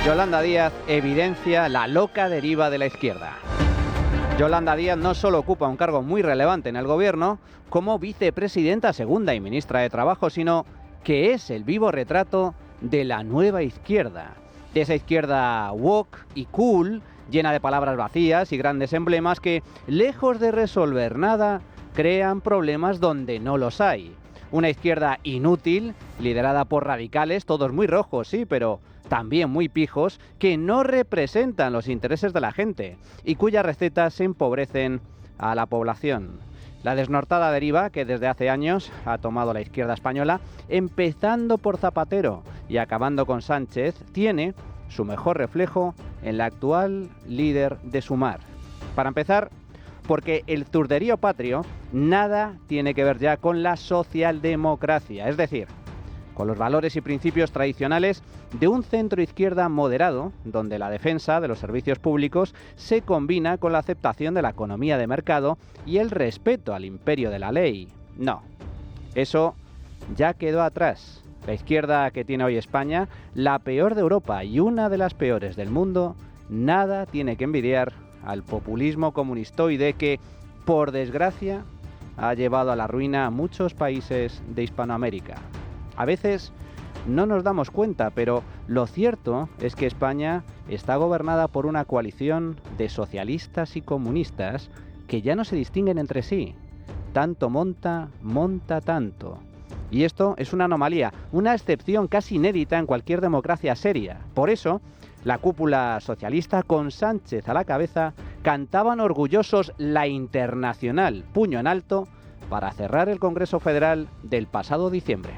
Yolanda Díaz evidencia la loca deriva de la izquierda. Yolanda Díaz no solo ocupa un cargo muy relevante en el gobierno como vicepresidenta segunda y ministra de Trabajo, sino que es el vivo retrato de la nueva izquierda. De esa izquierda woke y cool, llena de palabras vacías y grandes emblemas que, lejos de resolver nada, crean problemas donde no los hay. Una izquierda inútil, liderada por radicales, todos muy rojos, sí, pero también muy pijos, que no representan los intereses de la gente y cuyas recetas empobrecen a la población. La desnortada deriva que desde hace años ha tomado la izquierda española, empezando por Zapatero y acabando con Sánchez, tiene su mejor reflejo en la actual líder de Sumar. Para empezar, porque el zurderío patrio nada tiene que ver ya con la socialdemocracia, es decir, con los valores y principios tradicionales de un centro-izquierda moderado, donde la defensa de los servicios públicos se combina con la aceptación de la economía de mercado y el respeto al imperio de la ley. No, eso ya quedó atrás. La izquierda que tiene hoy España, la peor de Europa y una de las peores del mundo, nada tiene que envidiar al populismo comunistoide que, por desgracia, ha llevado a la ruina a muchos países de Hispanoamérica. A veces no nos damos cuenta, pero lo cierto es que España está gobernada por una coalición de socialistas y comunistas que ya no se distinguen entre sí. Tanto monta tanto. Y esto es una anomalía, una excepción casi inédita en cualquier democracia seria. Por eso, la cúpula socialista, con Sánchez a la cabeza, cantaban orgullosos la Internacional, puño en alto, para cerrar el Congreso Federal del pasado diciembre.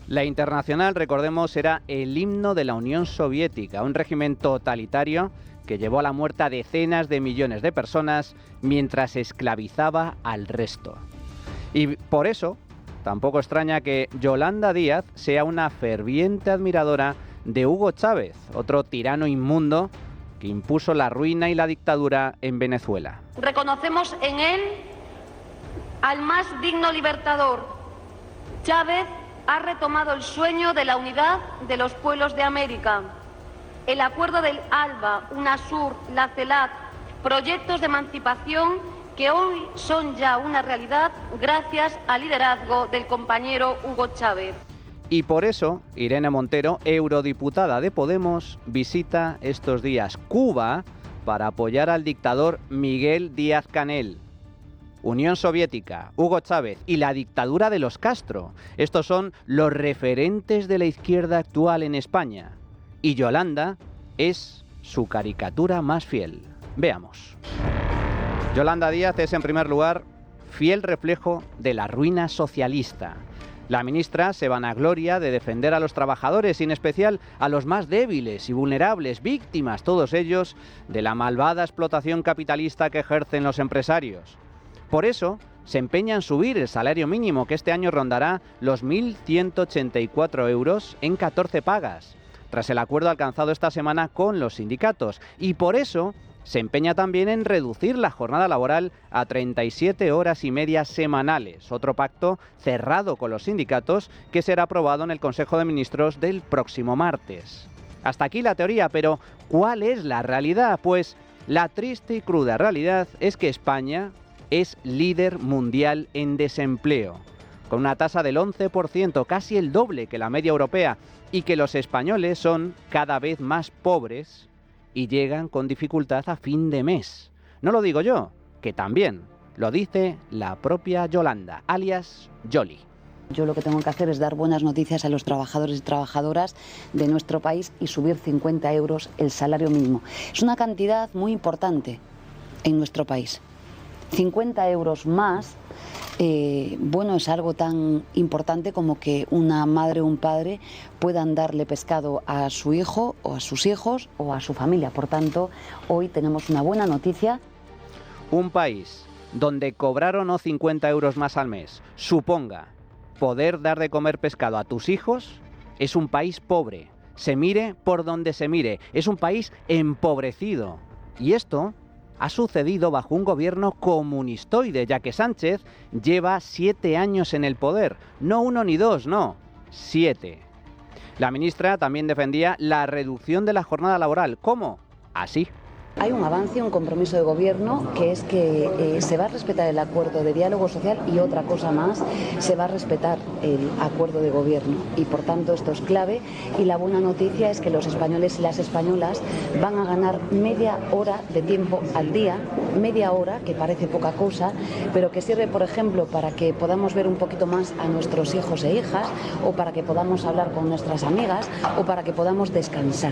La Internacional, recordemos, era el himno de la Unión Soviética, un régimen totalitario que llevó a la muerte a decenas de millones de personas mientras esclavizaba al resto. Y por eso, tampoco extraña que Yolanda Díaz sea una ferviente admiradora de Hugo Chávez, otro tirano inmundo que impuso la ruina y la dictadura en Venezuela. Reconocemos en él al más digno libertador. Chávez ha retomado el sueño de la unidad de los pueblos de América. El acuerdo del ALBA, UNASUR, la CELAC, proyectos de emancipación que hoy son ya una realidad gracias al liderazgo del compañero Hugo Chávez. Y por eso, Irene Montero, eurodiputada de Podemos, visita estos días Cuba para apoyar al dictador Miguel Díaz-Canel. Unión Soviética, Hugo Chávez y la dictadura de los Castro. Estos son los referentes de la izquierda actual en España. Y Yolanda es su caricatura más fiel. Veamos. Yolanda Díaz es, en primer lugar, fiel reflejo de la ruina socialista. La ministra se vanagloria de defender a los trabajadores y en especial a los más débiles y vulnerables, víctimas todos ellos de la malvada explotación capitalista que ejercen los empresarios. Por eso, se empeña en subir el salario mínimo, que este año rondará los 1.184 euros en 14 pagas, tras el acuerdo alcanzado esta semana con los sindicatos. Y por eso, se empeña también en reducir la jornada laboral a 37 horas y media semanales, otro pacto cerrado con los sindicatos que será aprobado en el Consejo de Ministros del próximo martes. Hasta aquí la teoría, pero ¿cuál es la realidad? Pues la triste y cruda realidad es que España es líder mundial en desempleo, con una tasa del 11%, casi el doble que la media europea, y que los españoles son cada vez más pobres y llegan con dificultad a fin de mes. No lo digo yo, que también lo dice la propia Yolanda, alias Yoli. Yo lo que tengo que hacer es dar buenas noticias a los trabajadores y trabajadoras de nuestro país y subir 50 euros el salario mínimo. Es una cantidad muy importante en nuestro país. 50 euros más, es algo tan importante como que una madre o un padre puedan darle pescado a su hijo o a sus hijos o a su familia. Por tanto, hoy tenemos una buena noticia. Un país donde cobrar o no 50 euros más al mes suponga poder dar de comer pescado a tus hijos, es un país pobre. Se mire por donde se mire, es un país empobrecido. Y esto ha sucedido bajo un gobierno comunistoide, ya que Sánchez lleva 7 años en el poder. No 1 ni 2, no, 7. La ministra también defendía la reducción de la jornada laboral. ¿Cómo? Así. Hay un avance, un compromiso de gobierno, que es que se va a respetar el acuerdo de diálogo social y otra cosa más, se va a respetar el acuerdo de gobierno y por tanto esto es clave y la buena noticia es que los españoles y las españolas van a ganar media hora de tiempo al día, media hora, que parece poca cosa, pero que sirve por ejemplo para que podamos ver un poquito más a nuestros hijos e hijas o para que podamos hablar con nuestras amigas o para que podamos descansar.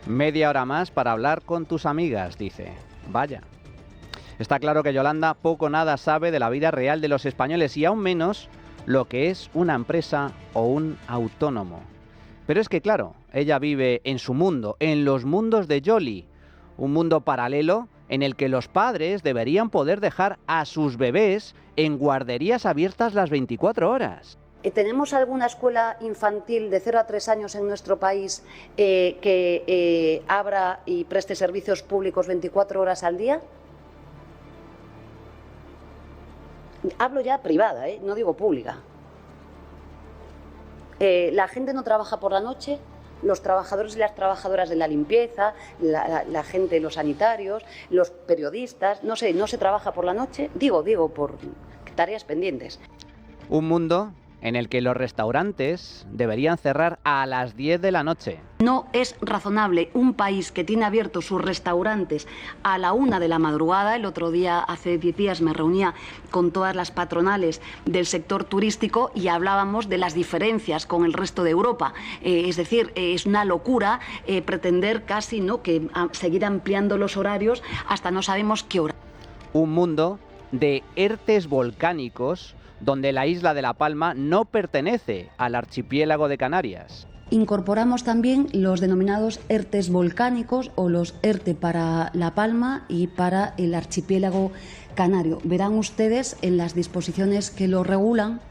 Media hora más para hablar con tus amigas, dice. Vaya. Está claro que Yolanda poco o nada sabe de la vida real de los españoles y aún menos lo que es una empresa o un autónomo. Pero es que claro, ella vive en su mundo, en los mundos de Yoli, un mundo paralelo en el que los padres deberían poder dejar a sus bebés en guarderías abiertas las 24 horas. ¿Tenemos alguna escuela infantil de 0 a 3 años en nuestro país que abra y preste servicios públicos 24 horas al día? Hablo ya privada, no digo pública. La gente no trabaja por la noche, los trabajadores y las trabajadoras de la limpieza, la gente, los sanitarios, los periodistas, no se trabaja por la noche, digo por tareas pendientes. Un mundo en el que los restaurantes deberían cerrar a las 10 de la noche. No es razonable un país que tiene abiertos sus restaurantes a la 1 de la madrugada. El otro día, hace 10 días, me reunía con todas las patronales del sector turístico y hablábamos de las diferencias con el resto de Europa. Es decir, es una locura pretender casi que seguir ampliando los horarios hasta no sabemos qué hora. Un mundo de ERTEs volcánicos donde la isla de La Palma no pertenece al archipiélago de Canarias. Incorporamos también los denominados ERTEs volcánicos o los ERTE para La Palma y para el archipiélago canario. Verán ustedes en las disposiciones que lo regulan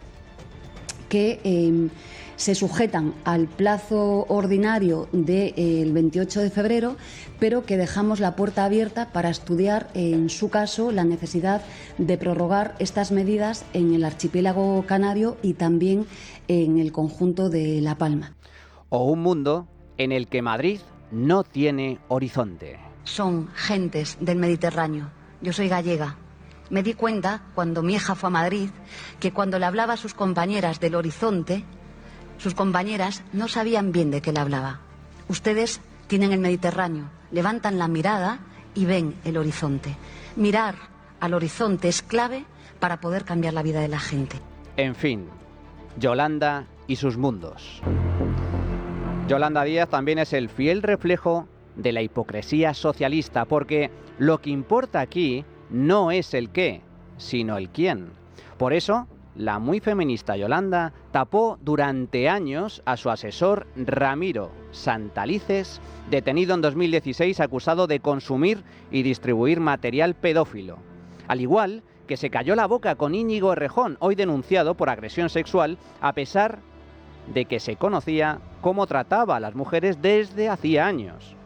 que se sujetan al plazo ordinario del 28 de febrero, pero que dejamos la puerta abierta para estudiar, en su caso, la necesidad de prorrogar estas medidas en el archipiélago canario y también en el conjunto de La Palma. O un mundo en el que Madrid no tiene horizonte. Son gentes del Mediterráneo. Yo soy gallega. Me di cuenta, cuando mi hija fue a Madrid, que cuando le hablaba a sus compañeras del horizonte, sus compañeras no sabían bien de qué le hablaba. Ustedes tienen el Mediterráneo, levantan la mirada y ven el horizonte. Mirar al horizonte es clave para poder cambiar la vida de la gente. En fin, Yolanda y sus mundos. Yolanda Díaz también es el fiel reflejo de la hipocresía socialista, porque lo que importa aquí no es el qué, sino el quién. Por eso, la muy feminista Yolanda tapó durante años a su asesor Ramiro Santalices, detenido en 2016 acusado de consumir y distribuir material pedófilo. Al igual que se cayó la boca con Íñigo Errejón, hoy denunciado por agresión sexual, a pesar de que se conocía cómo trataba a las mujeres desde hacía años.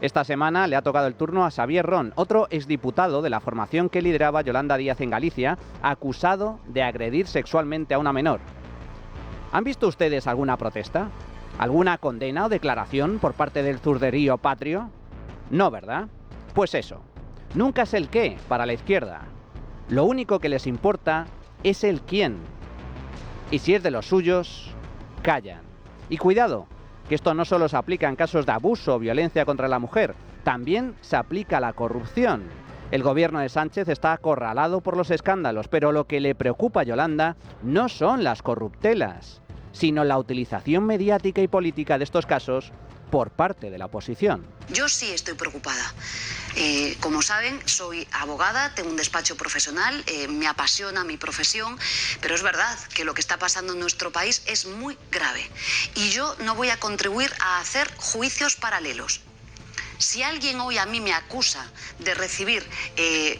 Esta semana le ha tocado el turno a Xavier Ron, otro exdiputado de la formación que lideraba Yolanda Díaz en Galicia, acusado de agredir sexualmente a una menor. ¿Han visto ustedes alguna protesta? ¿Alguna condena o declaración por parte del zurderío patrio? No, ¿verdad? Pues eso, nunca es el qué para la izquierda. Lo único que les importa es el quién. Y si es de los suyos, callan. Y cuidado, que esto no solo se aplica en casos de abuso o violencia contra la mujer, también se aplica a la corrupción. El gobierno de Sánchez está acorralado por los escándalos, pero lo que le preocupa a Yolanda no son las corruptelas, sino la utilización mediática y política de estos casos por parte de la oposición. Yo sí estoy preocupada. Como saben, soy abogada, tengo un despacho profesional, me apasiona mi profesión, pero es verdad que lo que está pasando en nuestro país es muy grave y yo no voy a contribuir a hacer juicios paralelos. Si alguien hoy a mí me acusa de recibir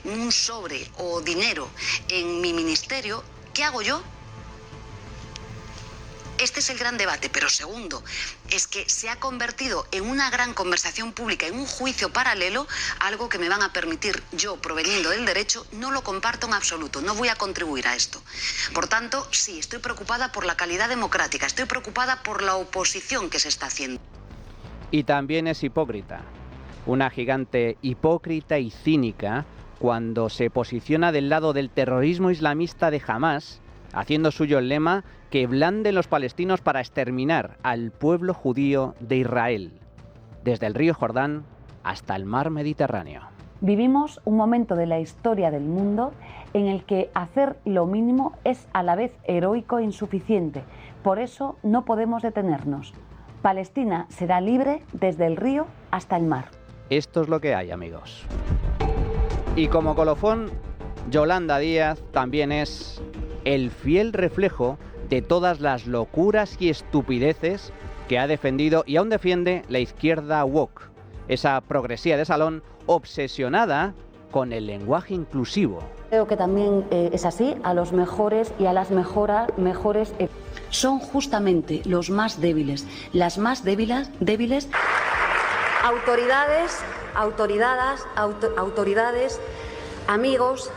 un sobre o dinero en mi ministerio, ¿qué hago yo? este es el gran debate. Pero segundo, es que se ha convertido en una gran conversación pública, en un juicio paralelo, algo que me van a permitir yo, proveniendo del derecho, no lo comparto en absoluto, no voy a contribuir a esto. Por tanto, sí, estoy preocupada por la calidad democrática, estoy preocupada por la oposición que se está haciendo. Y también es hipócrita, una gigante hipócrita y cínica cuando se posiciona del lado del terrorismo islamista de Hamás, haciendo suyo el lema que blanden los palestinos para exterminar al pueblo judío de Israel, desde el río Jordán hasta el mar Mediterráneo. Vivimos un momento de la historia del mundo en el que hacer lo mínimo es a la vez heroico e insuficiente. Por eso no podemos detenernos. Palestina será libre desde el río hasta el mar. Esto es lo que hay, amigos. Y como colofón, Yolanda Díaz también es el fiel reflejo de todas las locuras y estupideces que ha defendido y aún defiende la izquierda woke, esa progresía de salón obsesionada con el lenguaje inclusivo. Creo que también es así, a los mejores y a las mejores son justamente los más débiles, las más débiles. Autoridades, amigos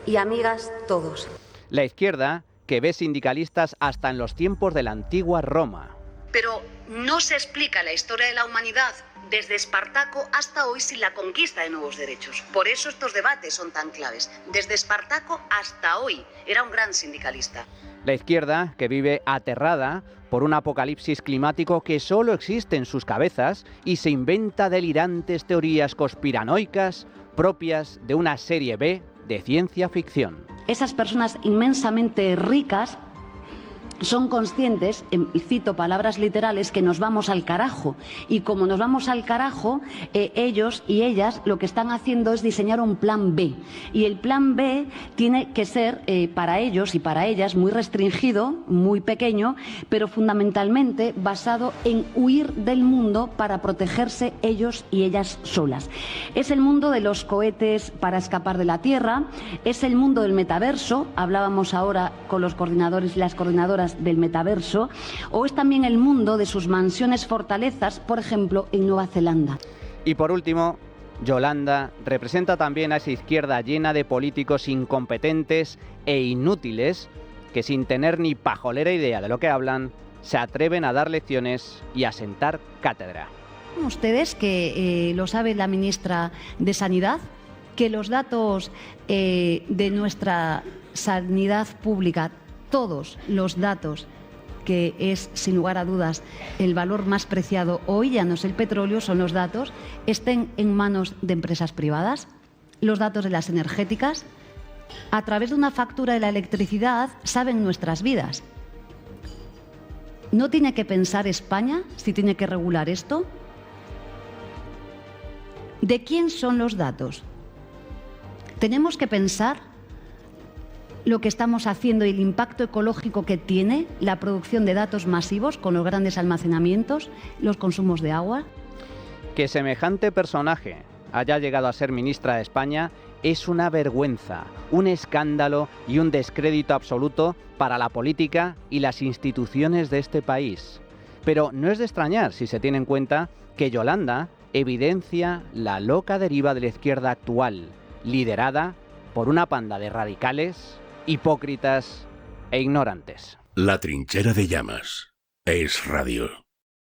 y amigas todos. La izquierda que ve sindicalistas hasta en los tiempos de la antigua Roma. Pero no se explica la historia de la humanidad desde Espartaco hasta hoy sin la conquista de nuevos derechos. Por eso estos debates son tan claves. Desde Espartaco hasta hoy era un gran sindicalista. La izquierda que vive aterrada por un apocalipsis climático que solo existe en sus cabezas y se inventa delirantes teorías conspiranoicas propias de una serie B de ciencia ficción. Esas personas inmensamente ricas son conscientes, y cito palabras literales, que nos vamos al carajo. Y como nos vamos al carajo, ellos y ellas lo que están haciendo es diseñar un plan B. Y el plan B tiene que ser para ellos y para ellas muy restringido, muy pequeño, pero fundamentalmente basado en huir del mundo para protegerse ellos y ellas solas. Es el mundo de los cohetes para escapar de la Tierra, es el mundo del metaverso, hablábamos ahora con los coordinadores y las coordinadoras del metaverso, o es también el mundo de sus mansiones fortalezas, por ejemplo, en Nueva Zelanda. Y por último, Yolanda representa también a esa izquierda llena de políticos incompetentes e inútiles que sin tener ni pajolera idea de lo que hablan, se atreven a dar lecciones y a sentar cátedra. Ustedes, que lo sabe la ministra de Sanidad, que los datos de nuestra sanidad pública, todos los datos, que es sin lugar a dudas el valor más preciado hoy, ya no es el petróleo, son los datos, estén en manos de empresas privadas, los datos de las energéticas, a través de una factura de la electricidad saben nuestras vidas. ¿No tiene que pensar España si tiene que regular esto? ¿De quién son los datos? Tenemos que pensar lo que estamos haciendo y el impacto ecológico que tiene la producción de datos masivos con los grandes almacenamientos, los consumos de agua. Que semejante personaje haya llegado a ser ministra de España es una vergüenza, un escándalo y un descrédito absoluto para la política y las instituciones de este país. Pero no es de extrañar si se tiene en cuenta que Yolanda evidencia la loca deriva de la izquierda actual, liderada por una panda de radicales, hipócritas e ignorantes. La Trinchera de Llamas. Es Radio.